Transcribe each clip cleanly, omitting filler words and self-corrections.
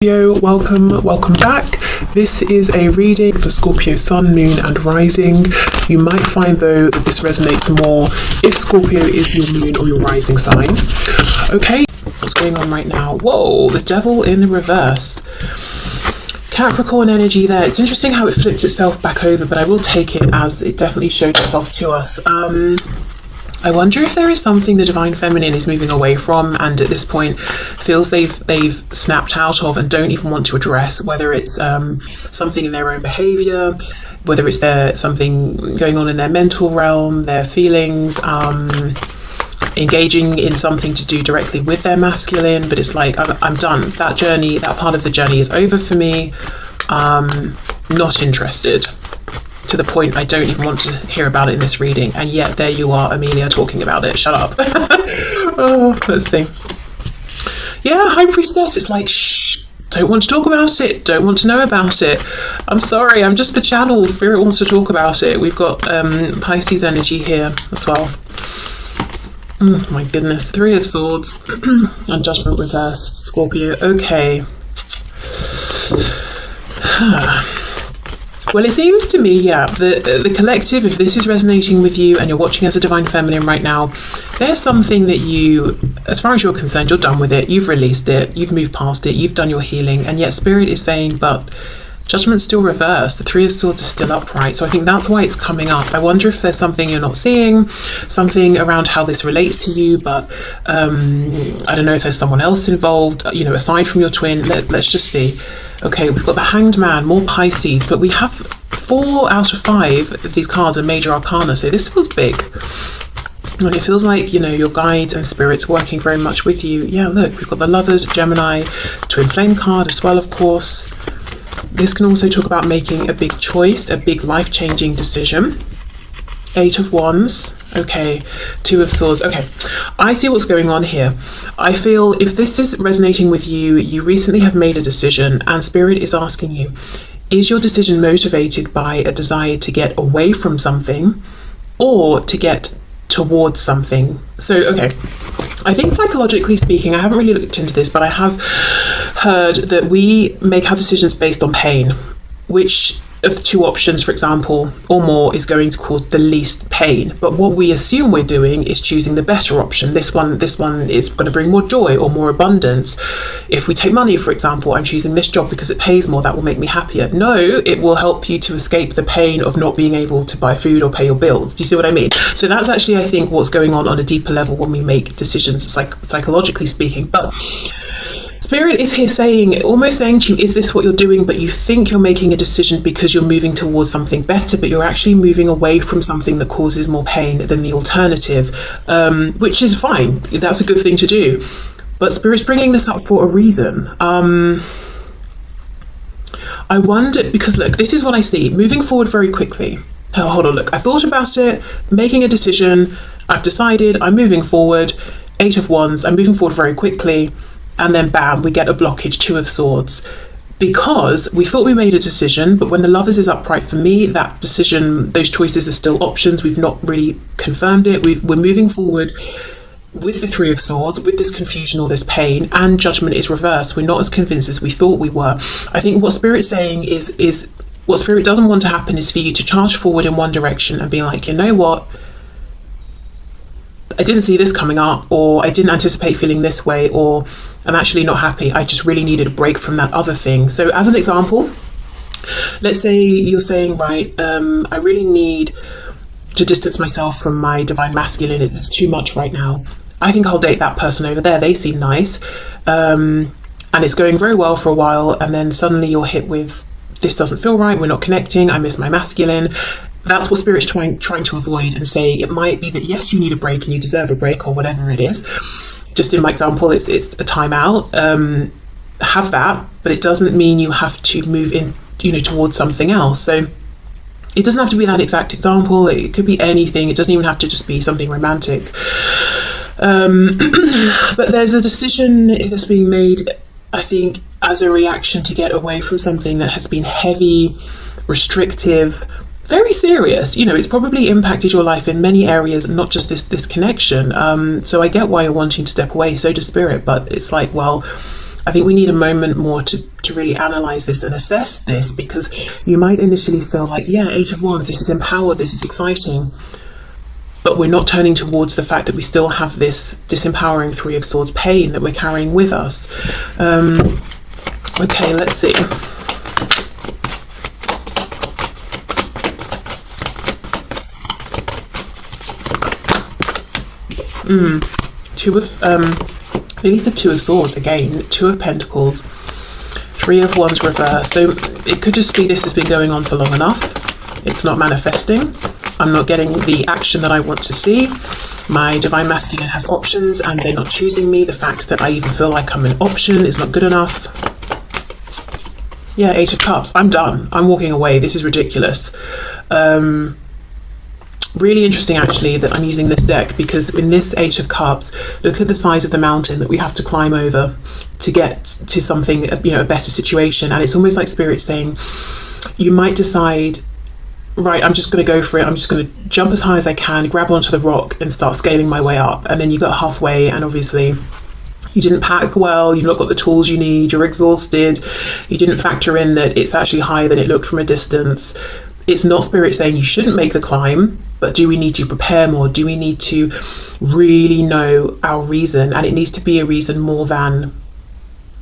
Welcome back. This is a reading for Scorpio Sun, Moon and Rising. You might find though that this resonates more if Scorpio is your moon or your rising sign. Okay, what's going on right now? Whoa, the devil in the reverse. Capricorn energy there. It's interesting how it flipped itself back over, but I will take it as it definitely showed itself to us. I wonder if there is something the divine feminine is moving away from and at this point feels they've snapped out of and don't even want to address, whether it's something in their own behavior, whether it's something going on in their mental realm, their feelings, engaging in something to do directly with their masculine. But it's like, I'm done. That journey, that part of the journey is over for me. Not interested. To the point I don't even want to hear about it in this reading, and yet there you are, Amelia, talking about it. Shut up. Oh, let's see. Yeah, High Priestess. It's like, shh, don't want to talk about it, don't want to know about it. I'm sorry, I'm just the channel. Spirit wants to talk about it. We've got Pisces energy here as well. Oh my goodness. Three of Swords and Judgment reversed. Scorpio. Okay. Well, it seems to me, yeah, the collective, if this is resonating with you and you're watching as a divine feminine right now, there's something that you, as far as you're concerned, you're done with it, you've released it, you've moved past it, you've done your healing, and yet Spirit is saying, but Judgment's still reversed, the Three of Swords is still upright. So I think that's why it's coming up. I wonder if there's something you're not seeing, something around how this relates to you, but I don't know if there's someone else involved, you know, aside from your twin. Let's just see. Okay, we've got the Hanged Man, more Pisces, but we have 4 out of 5 of these cards are major arcana, so this feels big. And it feels like, you know, your guides and spirits working very much with you. Yeah, look, we've got the Lovers, Gemini, Twin Flame card as well, of course. This can also talk about making a big choice, a big life-changing decision. 8 of Wands. Okay, 2 of Swords. Okay, I see what's going on here. I feel if this is resonating with you, you recently have made a decision and Spirit is asking you, is your decision motivated by a desire to get away from something or to get towards something? So, okay, I think psychologically speaking, I haven't really looked into this, but I have heard that we make our decisions based on pain. Which of the 2 options, for example, or more, is going to cause the least pain? But what we assume we're doing is choosing the better option. This one is going to bring more joy or more abundance. If we take money, for example, I'm choosing this job because it pays more, that will make me happier. No, it will help you to escape the pain of not being able to buy food or pay your bills. Do you see what I mean? So that's actually, I think, what's going on a deeper level when we make decisions, psychologically speaking. But Spirit is here saying, almost saying to you, is this what you're doing? But you think you're making a decision because you're moving towards something better, but you're actually moving away from something that causes more pain than the alternative, which is fine. That's a good thing to do. But Spirit's bringing this up for a reason. I wonder, because look, this is what I see. Moving forward very quickly. Oh, hold on, look, I thought about it, making a decision. I've decided I'm moving forward. 8 of Wands, I'm moving forward very quickly. And then bam, we get a blockage, 2 of Swords. Because we thought we made a decision, but when the Lovers is upright, for me, that decision, those choices are still options. We've not really confirmed it. We're moving forward with the 3 of Swords, with this confusion or this pain, and Judgment is reversed. We're not as convinced as we thought we were. I think what Spirit's saying is what Spirit doesn't want to happen is for you to charge forward in one direction and be like, you know what? I didn't see this coming up, or I didn't anticipate feeling this way, or I'm actually not happy. I just really needed a break from that other thing. So as an example, let's say you're saying, right, I really need to distance myself from my divine masculine. It's too much right now. I think I'll date that person over there. They seem nice. And it's going very well for a while. And then suddenly you're hit with, this doesn't feel right. We're not connecting. I miss my masculine. That's what Spirit's trying to avoid and say it might be that, yes, you need a break and you deserve a break or whatever it is. Just in my example, it's a timeout. Have that, but it doesn't mean you have to move in, you know, towards something else. So it doesn't have to be that exact example. It could be anything. It doesn't even have to just be something romantic. But there's a decision that's being made, I think, as a reaction to get away from something that has been heavy, restrictive, very serious. You know, it's probably impacted your life in many areas, not just this connection. So I get why you're wanting to step away, so does Spirit, but it's like, well, I think we need a moment more to really analyze this and assess this, because you might initially feel like, yeah, Eight of Wands, this is empowered, this is exciting, but we're not turning towards the fact that we still have this disempowering Three of Swords pain that we're carrying with us. Okay, let's see. At least the Two of Swords again, Two of Pentacles, Three of Wands reversed. So it could just be this has been going on for long enough. It's not manifesting. I'm not getting the action that I want to see. My Divine Masculine has options and they're not choosing me. The fact that I even feel like I'm an option is not good enough. Yeah, Eight of Cups. I'm done. I'm walking away. This is ridiculous. Really interesting actually that I'm using this deck, because in this Eight of Cups, look at the size of the mountain that we have to climb over to get to something, you know, a better situation. And it's almost like Spirit saying, you might decide, right, I'm just going to go for it. I'm just going to jump as high as I can, grab onto the rock and start scaling my way up. And then you got halfway and obviously you didn't pack well, you've not got the tools you need, you're exhausted, you didn't factor in that it's actually higher than it looked from a distance. It's not Spirit saying you shouldn't make the climb, but do we need to prepare more? Do we need to really know our reason? And it needs to be a reason more than,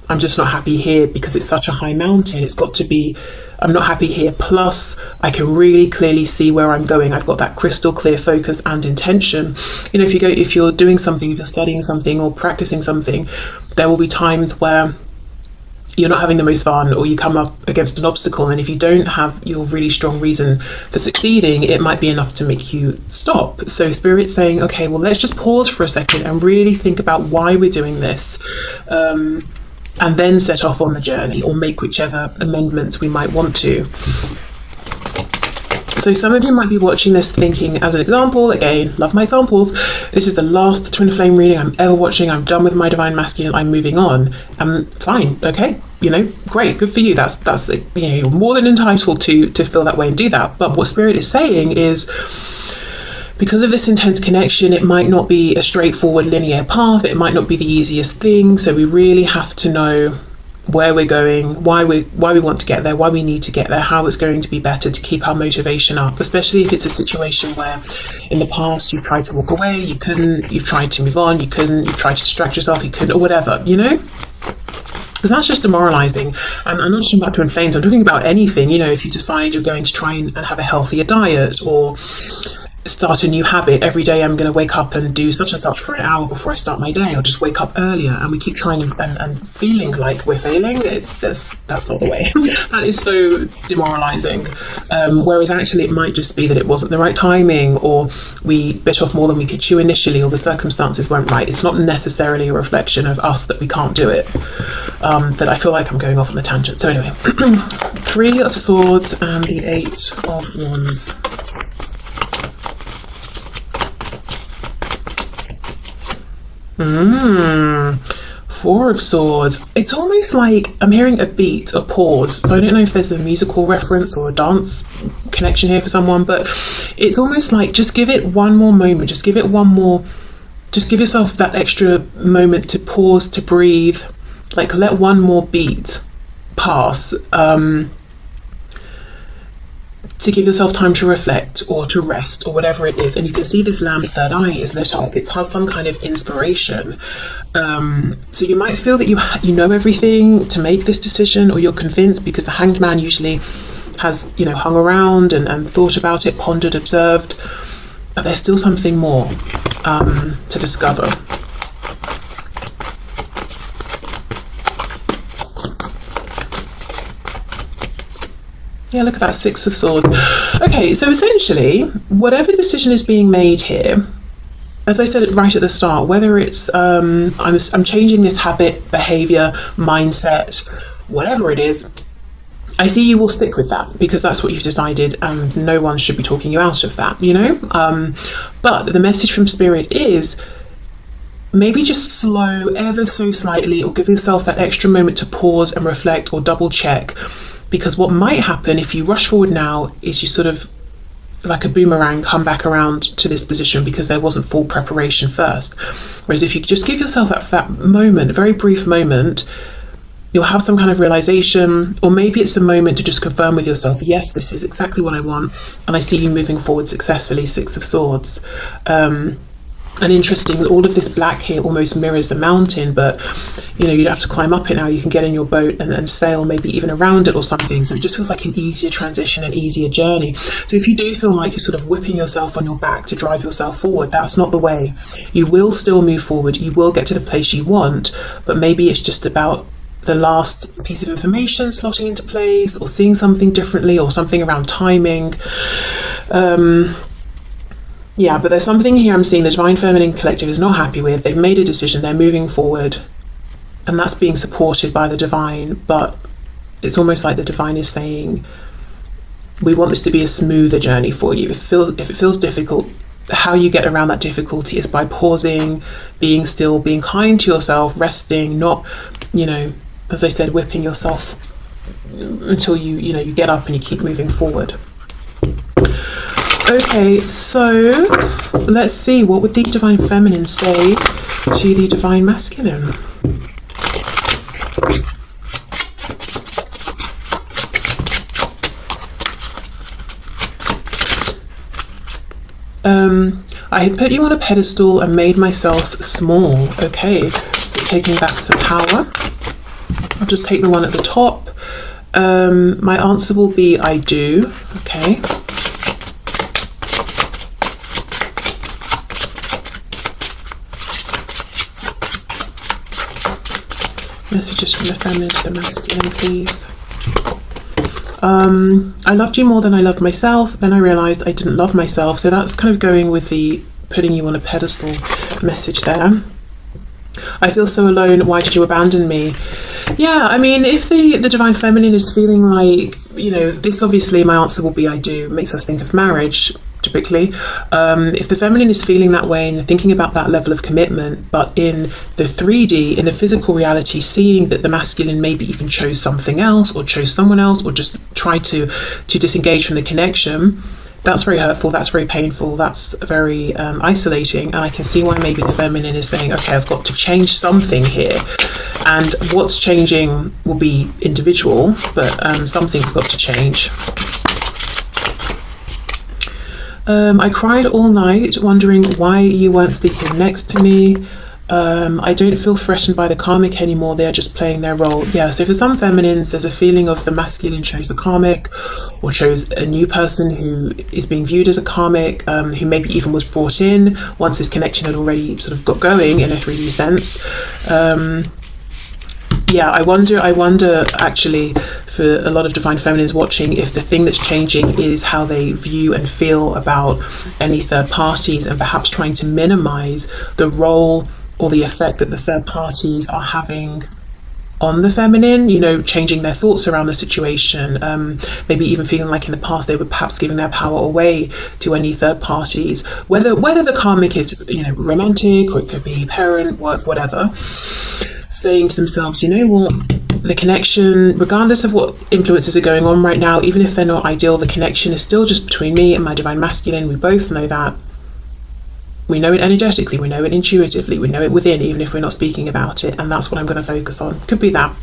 I'm just not happy here because it's such a high mountain. It's got to be, I'm not happy here, plus I can really clearly see where I'm going. I've got that crystal clear focus and intention. You know, if you're doing something, if you're studying something or practicing something, there will be times where you're not having the most fun, or you come up against an obstacle, and if you don't have your really strong reason for succeeding, it might be enough to make you stop. So Spirit's saying, okay, well, let's just pause for a second and really think about why we're doing this, and then set off on the journey, or make whichever amendments we might want to. So some of you might be watching this thinking, as an example, again, love my examples, this is the last twin flame reading I'm ever watching, I'm done with my Divine Masculine, I'm moving on. Fine, okay, you know, great, good for you. That's you know, you're more than entitled to feel that way and do that. But what Spirit is saying is, because of this intense connection, it might not be a straightforward linear path, it might not be the easiest thing, so we really have to know where we're going, why we want to get there, why we need to get there, how it's going to be better to keep our motivation up, especially if it's a situation where in the past you've tried to walk away, you couldn't, you've tried to move on, you couldn't, you've tried to distract yourself, you couldn't, or whatever, you know? Because that's just demoralizing. And I'm not talking about twin flames, I'm talking about anything. You know, if you decide you're going to try and have a healthier diet, or start a new habit. Every day I'm going to wake up and do such and such for an hour before I start my day, or just wake up earlier, and we keep trying and feeling like we're failing. That's not the way. That is so demoralizing. Whereas actually it might just be that it wasn't the right timing, or we bit off more than we could chew initially, or the circumstances weren't right. It's not necessarily a reflection of us that we can't do it. That I feel like I'm going off on a tangent. So anyway, Three of Swords and the Eight of Wands. Four of Swords. It's almost like I'm hearing a beat, a pause. So I don't know if there's a musical reference or a dance connection here for someone, but it's almost like just give it one more moment, just give it one more, just give yourself that extra moment to pause, to breathe, like let one more beat pass, to give yourself time to reflect or to rest or whatever it is. And you can see this lamb's third eye is lit up. It has some kind of inspiration. So you might feel that you know everything to make this decision, or you're convinced, because the Hanged Man usually has, you know, hung around and thought about it, pondered, observed, but there's still something more to discover. Yeah, look at that Six of Swords. Okay, so essentially, whatever decision is being made here, as I said right at the start, whether it's I'm changing this habit, behavior, mindset, whatever it is, I see you will stick with that because that's what you've decided, and no one should be talking you out of that, you know? But the message from Spirit is, maybe just slow ever so slightly, or give yourself that extra moment to pause and reflect or double check. Because what might happen if you rush forward now is you sort of, like a boomerang, come back around to this position because there wasn't full preparation first. Whereas if you just give yourself that moment, a very brief moment, you'll have some kind of realization, or maybe it's a moment to just confirm with yourself, yes, this is exactly what I want, and I see you moving forward successfully. Six of Swords. And interesting, all of this black here almost mirrors the mountain, but you know, you'd have to climb up it now. You can get in your boat and sail maybe even around it or something. So it just feels like an easier transition, an easier journey. So if you do feel like you're sort of whipping yourself on your back to drive yourself forward, that's not the way. You will still move forward. You will get to the place you want, but maybe it's just about the last piece of information slotting into place, or seeing something differently, or something around timing. Yeah, but there's something here I'm seeing the Divine Feminine Collective is not happy with. They've made a decision, they're moving forward, and that's being supported by the Divine, but it's almost like the Divine is saying, we want this to be a smoother journey for you. If it feels difficult, how you get around that difficulty is by pausing, being still, being kind to yourself, resting, not, you know, as I said, whipping yourself until you get up and you keep moving forward. Okay, so let's see, what would the Divine Feminine say to the Divine Masculine? I had put you on a pedestal and made myself small. Okay, so taking back some power. I'll just take the one at the top. My answer will be I do. Okay. Messages from the feminine to the masculine, please. I loved you more than I loved myself. Then I realized I didn't love myself. So that's kind of going with the putting you on a pedestal message there. I feel so alone. Why did you abandon me? Yeah, I mean, if the Divine Feminine is feeling like, you know, this, obviously my answer will be I do. It makes us think of marriage, typically. If the feminine is feeling that way and thinking about that level of commitment, but in the 3D, in the physical reality, seeing that the masculine maybe even chose something else, or chose someone else, or just tried to disengage from the connection, that's very hurtful, that's very painful, that's very isolating. And I can see why maybe the feminine is saying, okay, I've got to change something here. And what's changing will be individual, but something's got to change. I cried all night wondering why you weren't sleeping next to me. I don't feel threatened by the karmic anymore. They're just playing their role. Yeah, so for some feminines, there's a feeling of the masculine chose the karmic, or chose a new person who is being viewed as a karmic, who maybe even was brought in once this connection had already sort of got going in a 3D sense. Yeah, I wonder actually, for a lot of Divine Feminines watching, if the thing that's changing is how they view and feel about any third parties, and perhaps trying to minimize the role or the effect that the third parties are having on the feminine, you know, changing their thoughts around the situation, maybe even feeling like in the past they were perhaps giving their power away to any third parties, whether the karmic is, you know, romantic, or it could be parent, work, whatever, saying to themselves, you know what, the connection, regardless of what influences are going on right now, even if they're not ideal, the connection is still just between me and my Divine Masculine. We both know that. We know it energetically, we know it intuitively, we know it within, even if we're not speaking about it, and that's what I'm going to focus on. Could be that.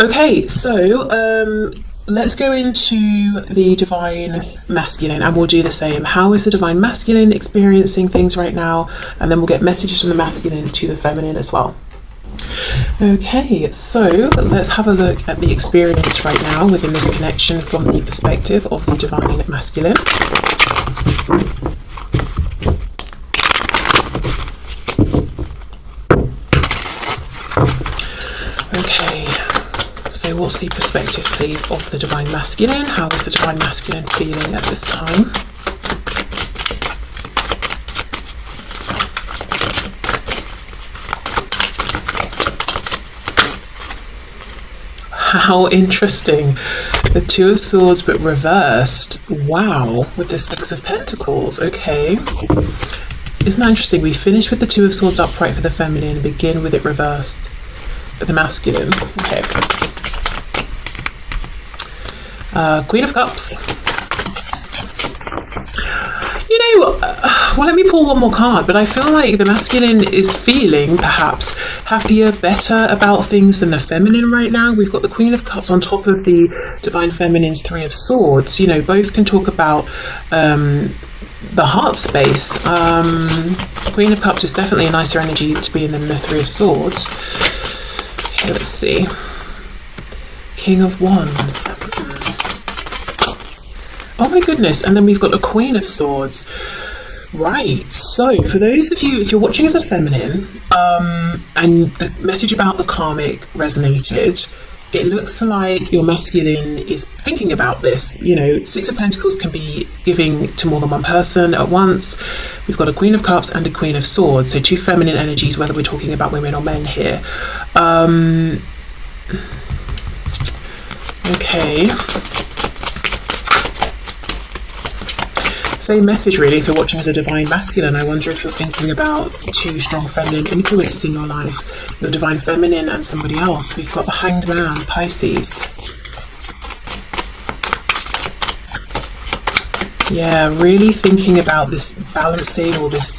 Okay, so let's go into the Divine Masculine, and we'll do the same. How is the Divine Masculine experiencing things right now? And then we'll get messages from the masculine to the feminine as well. Okay, so let's have a look at the experience right now within this connection from the perspective of the Divine Masculine. Okay, so what's the perspective, please, of the Divine Masculine? How is the Divine Masculine feeling at this time? How interesting. The Two of Swords, but reversed. Wow, with the Six of Pentacles. Okay. Isn't that interesting? We finish with the Two of Swords upright for the feminine and begin with it reversed for the masculine. Okay. Queen of Cups. well, let me pull one more card, but I feel like the masculine is feeling perhaps happier, better about things than the feminine right now. We've got the Queen of Cups on top of the Divine Feminine's Three of Swords. Both can talk about the heart space. Queen of Cups is definitely a nicer energy to be in than the Three of Swords. Okay, let's see. King of Wands. Oh my goodness, and then we've got the Queen of Swords. Right, so for those of you, if you're watching as a feminine, and the message about the karmic resonated, it looks like your masculine is thinking about this. Six of Pentacles can be giving to more than one person at once. We've got a Queen of Cups and a Queen of Swords, so two feminine energies, whether we're talking about women or men here. Okay. Same message really if you're watching as a divine masculine. I wonder if you're thinking about two strong feminine influences in your life, your divine feminine and somebody else. We've got the Hanged Man, Pisces. Yeah, really thinking about this balancing or this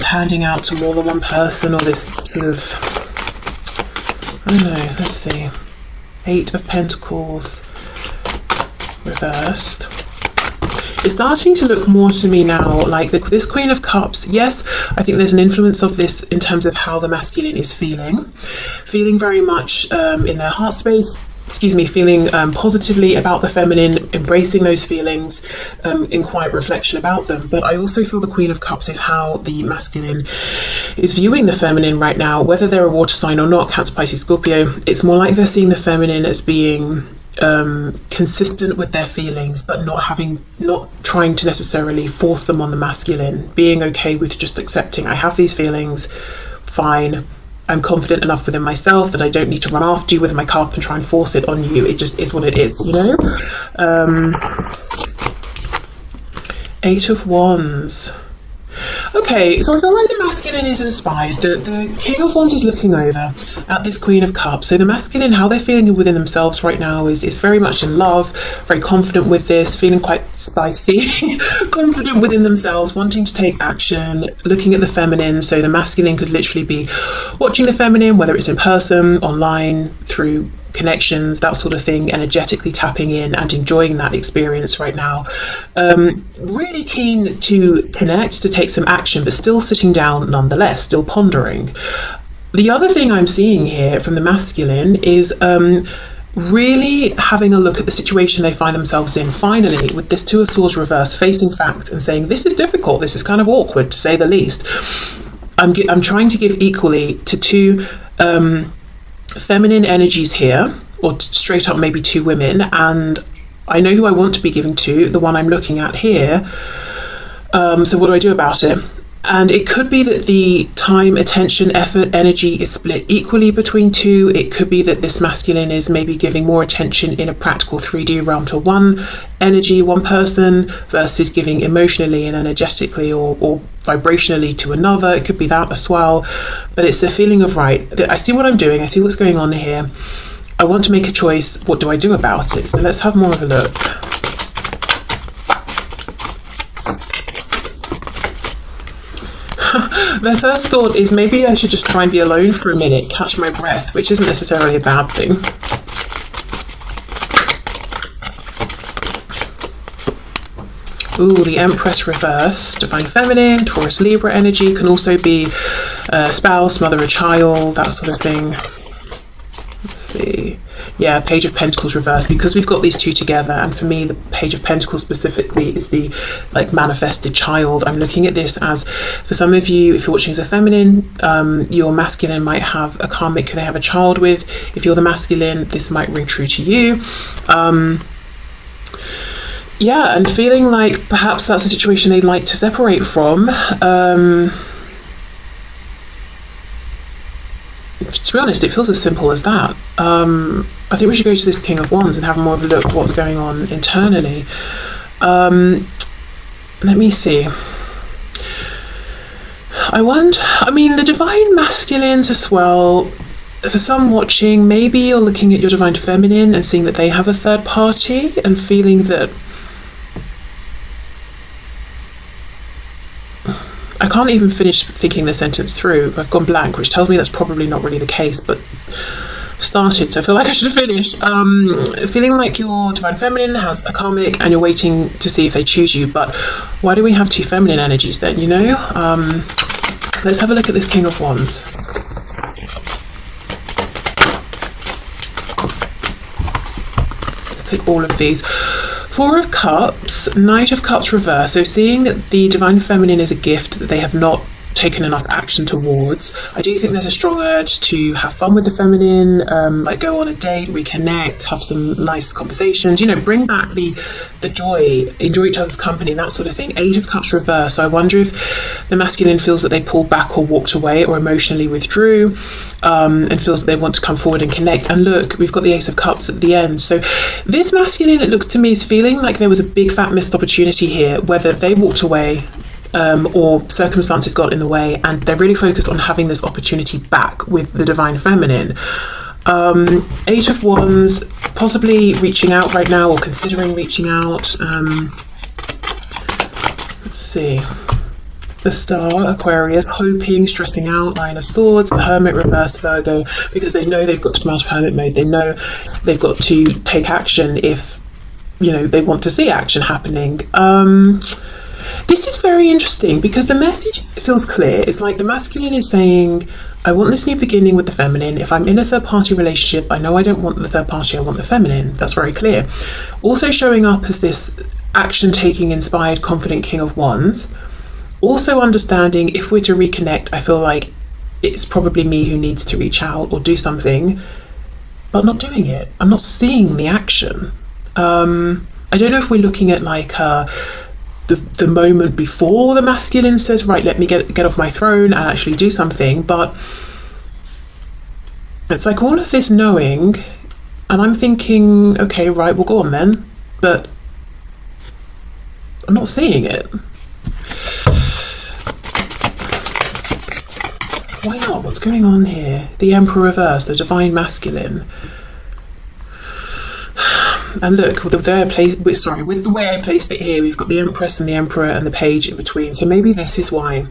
handing out to more than one person, or this sort of, I don't know, let's see. Eight of Pentacles reversed. It's starting to look more to me now like this Queen of Cups. Yes, I think there's an influence of this in terms of how the masculine is feeling very much in their heart space, feeling positively about the feminine, embracing those feelings, in quiet reflection about them. But I also feel the Queen of Cups is how the masculine is viewing the feminine right now, whether they're a water sign or not, Cancer, Pisces, Scorpio. It's more like they're seeing the feminine as being consistent with their feelings, but not trying to necessarily force them on the masculine, being okay with just accepting, I have these feelings, fine, I'm confident enough within myself that I don't need to run after you with my cup and try and force it on you. It just is what it is, Eight of Wands. Okay, so I feel like the masculine is inspired. The King of Wands is looking over at this Queen of Cups. So the masculine, how they're feeling within themselves right now is very much in love, very confident with this, feeling quite spicy, confident within themselves, wanting to take action, looking at the feminine. So the masculine could literally be watching the feminine, whether it's in person, online, through connections, that sort of thing, energetically tapping in and enjoying that experience right now. Really keen to connect, to take some action, but still sitting down nonetheless, still pondering. The other thing I'm seeing here from the masculine is really having a look at the situation they find themselves in, finally, with this Two of Swords reverse, facing facts and saying, this is difficult, this is kind of awkward, to say the least. I'm trying to give equally to two feminine energies here, or straight up maybe two women, and I know who I want to be giving to, the one I'm looking at here. So what do I do about it? And it could be that the time, attention, effort, energy is split equally between two. It could be that this masculine is maybe giving more attention in a practical 3D realm to one energy, one person, versus giving emotionally and energetically or vibrationally to another. It could be that as well. But it's the feeling of, right, I see what I'm doing, I see what's going on here. I want to make a choice. What do I do about it? So let's have more of a look. Their first thought is, maybe I should just try and be alone for a minute, catch my breath, which isn't necessarily a bad thing. Ooh, the Empress reverse, Divine Feminine, Taurus, Libra energy, can also be a spouse, mother, a child, that sort of thing. Let's see. Yeah, Page of Pentacles reverse, because we've got these two together, and for me the Page of Pentacles specifically is the manifested child. I'm looking at this as, for some of you, if you're watching as a feminine, your masculine might have a karmic who they have a child with. If you're the masculine, this might ring true to you. Yeah, and feeling like perhaps that's a situation they'd like to separate from. To be honest, it feels as simple as that. I think we should go to this King of Wands and have more of a look at what's going on internally. Let me see. The divine masculines as well, for some watching, maybe you're looking at your divine feminine and seeing that they have a third party and feeling that I can't even finish thinking the sentence through. I've gone blank, which tells me that's probably not really the case, but I've started, so I feel like I should finish. Feeling like your divine feminine has a karmic and you're waiting to see if they choose you, but why do we have two feminine energies then, you know? Let's have a look at this King of Wands. Let's take all of these. Four of Cups, Knight of Cups reverse. So seeing that the divine feminine is a gift that they have not taken enough action towards, I do think there's a strong urge to have fun with the feminine, like go on a date, reconnect, have some nice conversations, you know, bring back the joy, enjoy each other's company, that sort of thing. Eight of Cups reverse. So I wonder if the masculine feels that they pulled back or walked away or emotionally withdrew, and feels that they want to come forward and connect. And look, we've got the Ace of Cups at the end. So this masculine, it looks to me, is feeling like there was a big fat missed opportunity here, whether they walked away or circumstances got in the way, and they're really focused on having this opportunity back with the divine feminine. Eight of Wands, possibly reaching out right now or considering reaching out. Let's see. The Star, Aquarius, hoping, stressing out, Nine of Swords, the Hermit, reversed, Virgo, because they know they've got to come out of hermit mode. They know they've got to take action if, you know, they want to see action happening. This is very interesting because the message feels clear. It's like the masculine is saying, I want this new beginning with the feminine. If I'm in a third party relationship, I know I don't want the third party, I want the feminine. That's very clear. Also showing up as this action taking, inspired, confident King of Wands. Also understanding if we're to reconnect, I feel like it's probably me who needs to reach out or do something, but not doing it. I'm not seeing the action. I don't know if we're looking at like the moment before the masculine says, right, let me get off my throne and actually do something, but it's like all of this knowing, and I'm thinking, okay, right, we'll go on then, but I'm not seeing it. Why not? What's going on here? The Emperor reverse, the divine masculine. And look, with the way I placed it here, we've got the Empress and the Emperor and the Page in between. So maybe this is why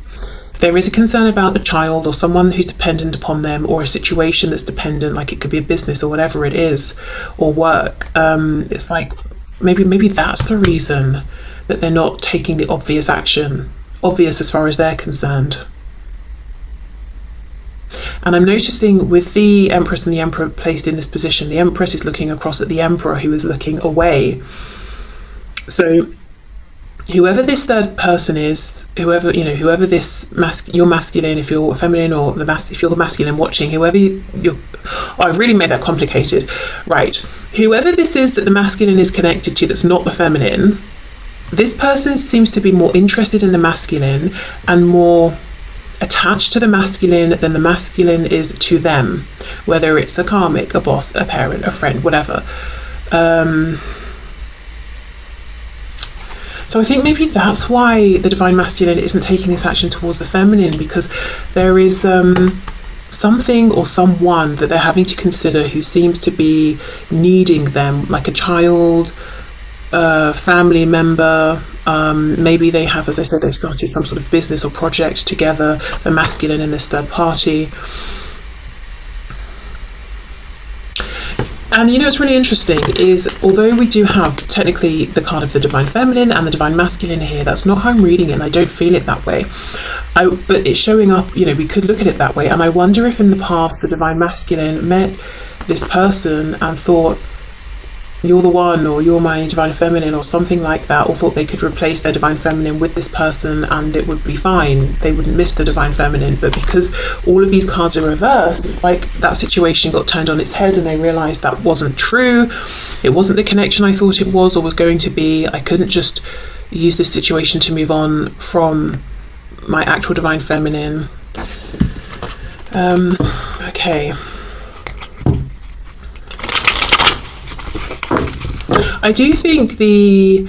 there is a concern about a child or someone who's dependent upon them, or a situation that's dependent, like it could be a business or whatever it is, or work. It's like maybe that's the reason that they're not taking the obvious action, obvious as far as they're concerned. And I'm noticing with the Empress and the Emperor placed in this position, the Empress is looking across at the Emperor, who is looking away. So whoever this third person is, whoever this you're masculine, if you're feminine, or if you're the masculine watching, whoever you're, I've really made that complicated. Right. Whoever this is that the masculine is connected to that's not the feminine, this person seems to be more interested in the masculine and more attached to the masculine than the masculine is to them, whether it's a karmic, a boss, a parent, a friend, whatever. So I think maybe that's why the divine masculine isn't taking this action towards the feminine, because there is something or someone that they're having to consider who seems to be needing them, like a child, family member. Maybe they have, as I said, they've started some sort of business or project together, the masculine and this third party. And you know what's really interesting is, although we do have technically the card of the divine feminine and the divine masculine here, that's not how I'm reading it, and I don't feel it that way. But it's showing up, you know, we could look at it that way. And I wonder if in the past the divine masculine met this person and thought, you're the one, or you're my divine feminine, or something like that, or thought they could replace their divine feminine with this person and it would be fine, they wouldn't miss the divine feminine. But because all of these cards are reversed, it's like that situation got turned on its head and they realized that wasn't true, it wasn't the connection I thought it was or was going to be. I couldn't just use this situation to move on from my actual divine feminine. Okay, I do think the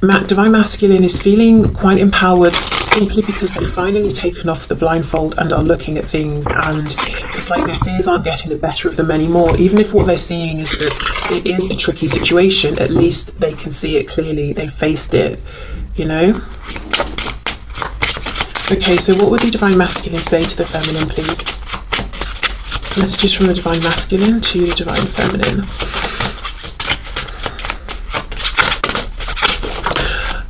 divine masculine is feeling quite empowered, simply because they've finally taken off the blindfold and are looking at things, and it's like their fears aren't getting the better of them anymore. Even if what they're seeing is that it is a tricky situation, at least they can see it clearly, they faced it, you know. Okay, so what would the Divine Masculine say to the Feminine, please? Messages from the Divine Masculine to the Divine Feminine.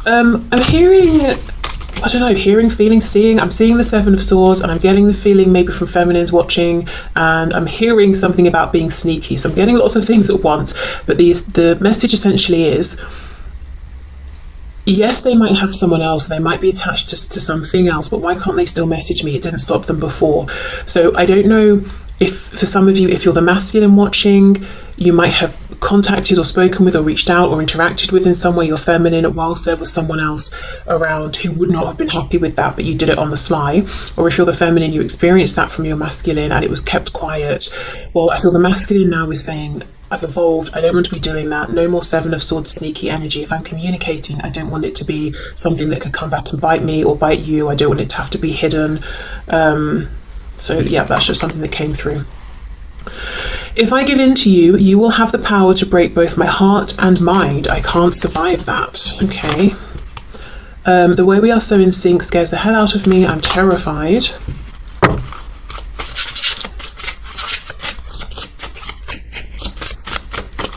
I'm hearing, I don't know, hearing, feeling, seeing. I'm seeing the Seven of Swords, and I'm getting the feeling maybe from feminines watching, and I'm hearing something about being sneaky. So I'm getting lots of things at once, but the message essentially is, yes, they might have someone else, they might be attached to something else, but why can't they still message me? It didn't stop them before. So I don't know if, for some of you, if you're the masculine watching, you might have contacted or spoken with or reached out or interacted with in some way your feminine whilst there was someone else around who would not have been happy with that, but you did it on the sly. Or if you're the feminine, you experienced that from your masculine and it was kept quiet. Well, I feel the masculine now is saying, I've evolved, I don't want to be doing that. No more Seven of Swords sneaky energy. If I'm communicating, I don't want it to be something that could come back and bite me or bite you. I don't want it to have to be hidden. So yeah, that's just something that came through. If I give in to you, you will have the power to break both my heart and mind. I can't survive that. Okay. The way we are so in sync scares the hell out of me. I'm terrified.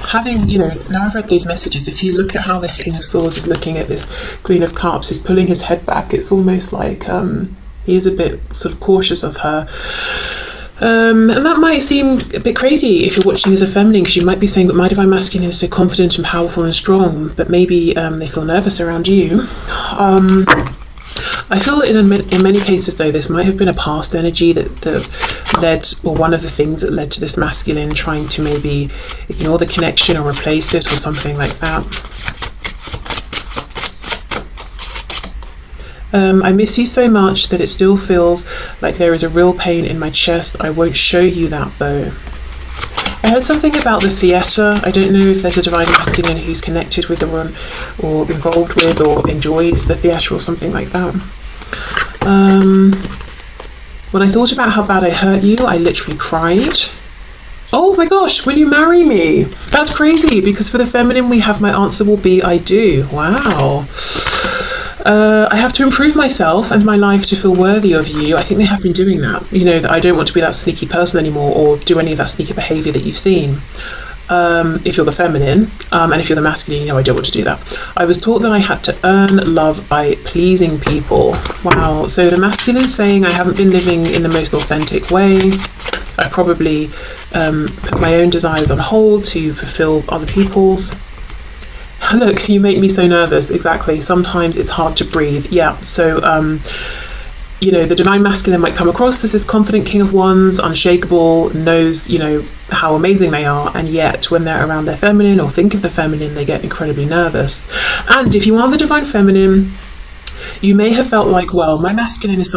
Having, you know, now I've read these messages, if you look at how this King of Swords is looking at this Queen of Cups, is pulling his head back, it's almost like he is a bit sort of cautious of her. And that might seem a bit crazy if you're watching as a feminine, because you might be saying, but my Divine Masculine is so confident and powerful and strong, but maybe they feel nervous around you. I feel that in many cases, though, this might have been a past energy that led, or one of the things that led to this masculine trying to maybe ignore the connection or replace it or something like that. I miss you so much that it still feels like there is a real pain in my chest. I won't show you that, though. I heard something about the theatre. I don't know if there's a Divine Masculine who's connected with or involved with or enjoys the theatre or something like that. When I thought about how bad I hurt you, I literally cried. Oh my gosh, will you marry me? That's crazy, because for the feminine we have my answer will be I do. Wow. I have to improve myself and my life to feel worthy of you. I think they have been doing that. You know, that I don't want to be that sneaky person anymore or do any of that sneaky behaviour that you've seen. If you're the feminine, and if you're the masculine, you know I don't want to do that. I was taught that I had to earn love by pleasing people. Wow. So the masculine saying I haven't been living in the most authentic way. I probably put my own desires on hold to fulfill other people's. Look, you make me so nervous. Exactly. Sometimes it's hard to breathe. Yeah. So, you know, the Divine Masculine might come across as this confident King of Wands, unshakable, knows, you know, how amazing they are. And yet when they're around their feminine or think of the feminine, they get incredibly nervous. And if you are the Divine Feminine, you may have felt like, well, my masculine is